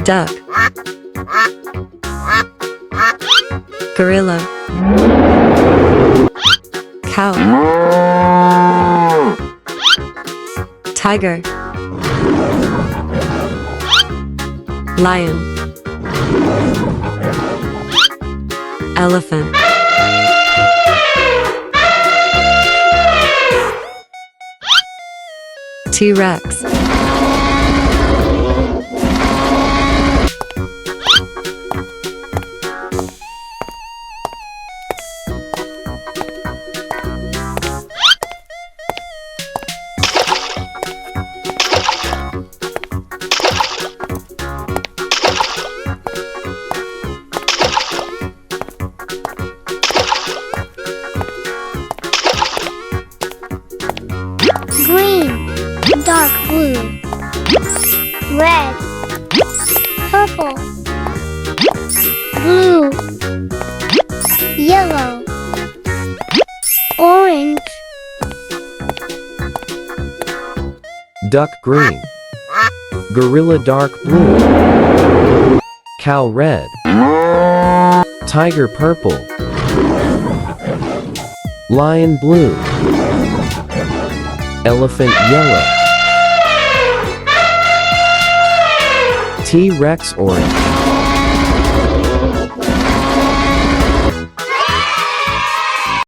Duck. Gorilla. Cow. Tiger. Lion. Elephant. T-Rex. Green, dark blue, red, purple, blue, yellow, orange. Duck green. Gorilla dark blue. Cow red. Tiger purple. Lion blue. Elephant yellow. T-Rex orange.